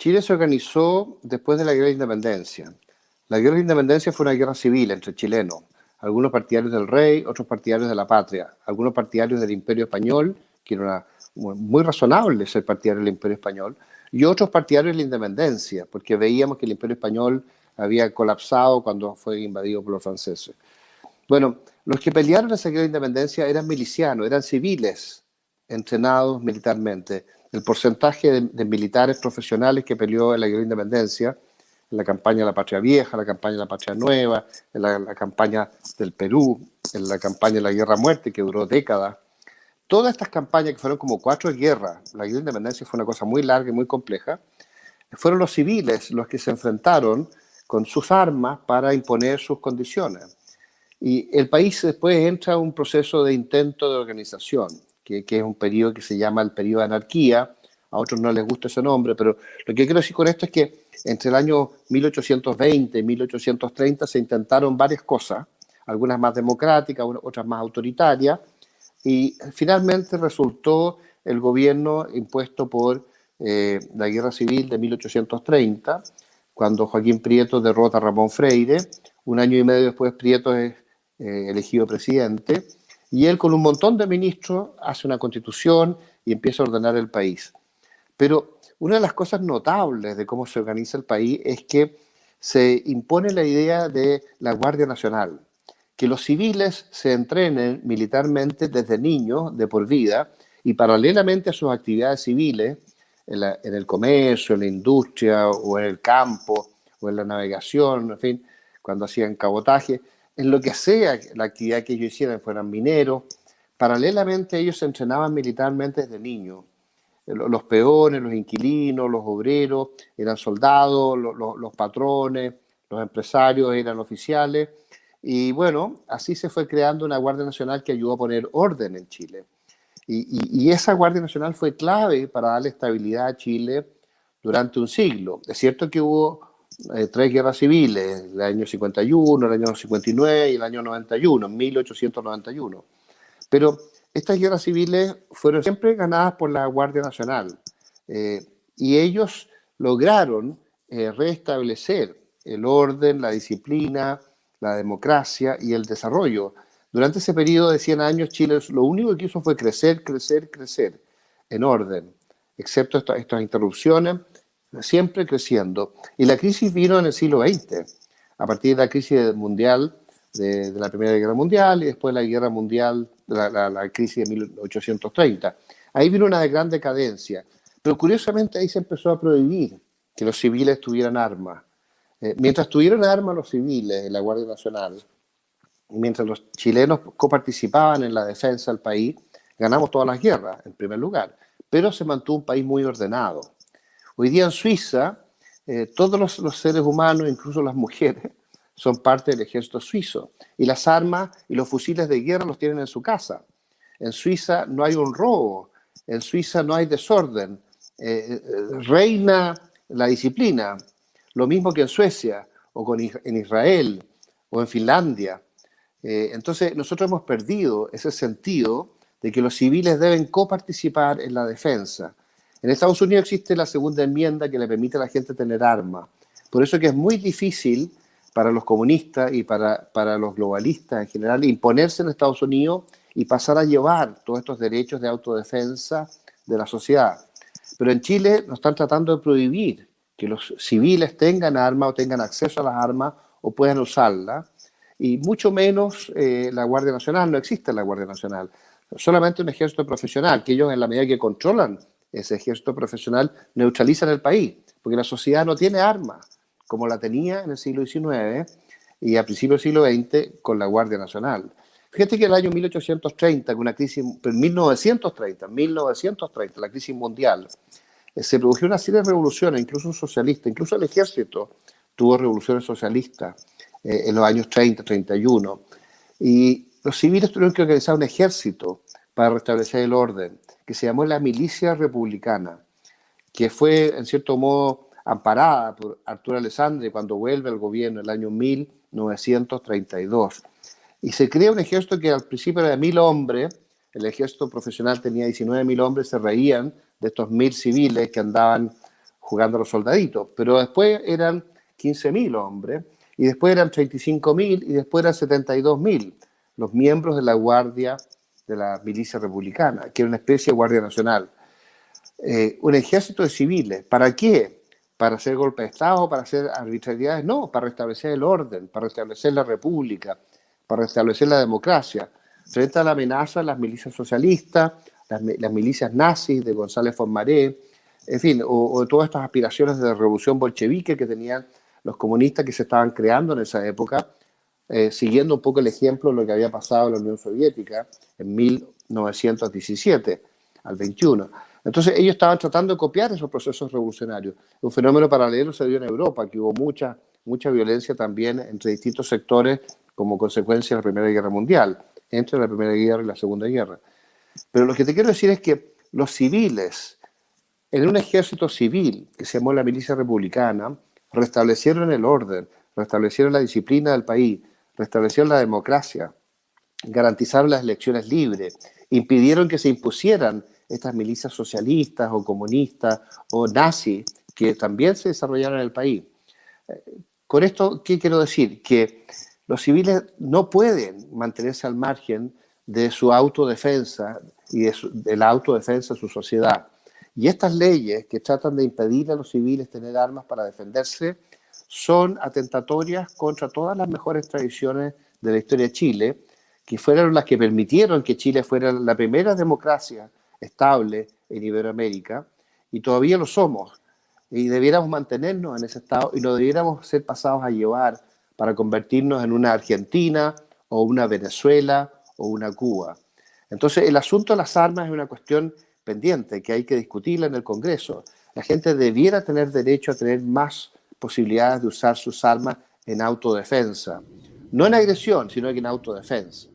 Chile se organizó después de la Guerra de Independencia. La Guerra de Independencia fue una guerra civil entre chilenos, algunos partidarios del rey, otros partidarios de la patria, algunos partidarios del Imperio Español, que era muy razonable ser partidario del Imperio Español, y otros partidarios de la independencia, porque veíamos que el Imperio Español había colapsado cuando fue invadido por los franceses. Bueno, los que pelearon esa guerra de independencia eran milicianos, eran civiles entrenados militarmente. El porcentaje de militares profesionales que peleó en la guerra de independencia, en la campaña de la Patria Vieja, la campaña de la Patria Nueva, en la campaña del Perú, en la campaña de la Guerra Muerte, que duró décadas. Todas estas campañas, que fueron como 4 guerras, la guerra de independencia fue una cosa muy larga y muy compleja, fueron los civiles los que se enfrentaron con sus armas para imponer sus condiciones. Y el país después entra a un proceso de intento de organización, que es un periodo que se llama el periodo de anarquía. A otros no les gusta ese nombre, pero lo que quiero decir con esto es que entre el año 1820 y 1830 se intentaron varias cosas, algunas más democráticas, otras más autoritarias, y finalmente resultó el gobierno impuesto por la Guerra Civil de 1830, cuando Joaquín Prieto derrota a Ramón Freire. Un año y medio después Prieto es elegido presidente, y él con un montón de ministros hace una constitución y empieza a ordenar el país. Pero una de las cosas notables de cómo se organiza el país es que se impone la idea de la Guardia Nacional, que los civiles se entrenen militarmente desde niños, de por vida, y paralelamente a sus actividades civiles, en el comercio, en la industria, o en el campo, o en la navegación, en fin, cuando hacían cabotaje, en lo que sea la actividad que ellos hicieran, fueran mineros, paralelamente ellos se entrenaban militarmente desde niños. Los peones, los inquilinos, los obreros eran soldados, los patrones, los empresarios eran oficiales. Y bueno, así se fue creando una Guardia Nacional que ayudó a poner orden en Chile. Y esa Guardia Nacional fue clave para darle estabilidad a Chile durante un siglo. Es cierto que hubo 3 guerras civiles, el año 51, el año 59 y el año 91, 1891. Pero estas guerras civiles fueron siempre ganadas por la Guardia Nacional, y ellos lograron restablecer el orden, la disciplina, la democracia y el desarrollo. Durante ese periodo de 100 años, Chile lo único que hizo fue crecer, crecer, crecer en orden, excepto estas interrupciones, siempre creciendo. Y la crisis vino en el siglo XX, a partir de la crisis mundial, de la Primera Guerra Mundial, y después la Guerra Mundial, la crisis de 1830. Ahí vino una gran decadencia. Pero curiosamente ahí se empezó a prohibir que los civiles tuvieran armas. Mientras tuvieron armas los civiles en la Guardia Nacional, mientras los chilenos coparticipaban en la defensa del país, ganamos todas las guerras, en primer lugar. Pero se mantuvo un país muy ordenado. Hoy día en Suiza, todos los seres humanos, incluso las mujeres, son parte del ejército suizo. Y las armas y los fusiles de guerra los tienen en su casa. En Suiza no hay un robo, en Suiza no hay desorden, reina la disciplina. Lo mismo que en Suecia, o en Israel, o en Finlandia. Entonces nosotros hemos perdido ese sentido de que los civiles deben coparticipar en la defensa. En Estados Unidos existe la segunda enmienda que le permite a la gente tener armas. Por eso que es muy difícil para los comunistas y para los globalistas en general imponerse en Estados Unidos y pasar a llevar todos estos derechos de autodefensa de la sociedad. Pero en Chile nos están tratando de prohibir que los civiles tengan armas o tengan acceso a las armas o puedan usarlas, y mucho menos la Guardia Nacional. No existe la Guardia Nacional, solamente un ejército profesional, que ellos, en la medida que controlan ese ejército profesional, neutralizan el país, porque la sociedad no tiene armas como la tenía en el siglo XIX y a principios del siglo XX con la Guardia Nacional. Fíjate que en el año 1830, con una crisis, 1930, la crisis mundial, se produjo una serie de revoluciones, incluso socialistas, incluso el ejército tuvo revoluciones socialistas en los años 30, 31. Y los civiles tuvieron que organizar un ejército para restablecer el orden, que se llamó la Milicia Republicana, que fue, en cierto modo, amparada por Arturo Alessandri cuando vuelve al gobierno en el año 1932. Y se crea un ejército que al principio era de 1000 hombres, el ejército profesional tenía 19.000 hombres, se reían de estos 1000 civiles que andaban jugando a los soldaditos, pero después eran 15.000 hombres, y después eran 35.000, y después eran 72.000 los miembros de la Guardia de la Milicia Republicana, que era una especie de Guardia Nacional. Un ejército de civiles. ¿Para qué? ¿Para hacer golpe de Estado? ¿Para hacer arbitrariedades? No, para restablecer el orden, para restablecer la república, para restablecer la democracia. Frente a la amenaza de las milicias socialistas, las milicias nazis de González Fonmaré, en fin, o todas estas aspiraciones de revolución bolchevique que tenían los comunistas que se estaban creando en esa época, siguiendo un poco el ejemplo de lo que había pasado en la Unión Soviética en 1917 al 21. Entonces ellos estaban tratando de copiar esos procesos revolucionarios. Un fenómeno paralelo se dio en Europa, que hubo mucha violencia también entre distintos sectores como consecuencia de la Primera Guerra Mundial, entre la Primera Guerra y la Segunda Guerra. Pero lo que te quiero decir es que los civiles, en un ejército civil que se llamó la Milicia Republicana, restablecieron el orden, restablecieron la disciplina del país, restablecieron la democracia, garantizaron las elecciones libres, impidieron que se impusieran estas milicias socialistas o comunistas o nazis que también se desarrollaron en el país. Con esto, ¿qué quiero decir? Que los civiles no pueden mantenerse al margen de su autodefensa y de la autodefensa de su sociedad. Y estas leyes que tratan de impedir a los civiles tener armas para defenderse son atentatorias contra todas las mejores tradiciones de la historia de Chile, que fueron las que permitieron que Chile fuera la primera democracia estable en Iberoamérica, y todavía lo somos. Y debiéramos mantenernos en ese estado y no debiéramos ser pasados a llevar para convertirnos en una Argentina o una Venezuela o una Cuba. Entonces, el asunto de las armas es una cuestión pendiente que hay que discutirla en el Congreso. La gente debiera tener derecho a tener más posibilidades de usar sus armas en autodefensa. No en agresión, sino en autodefensa.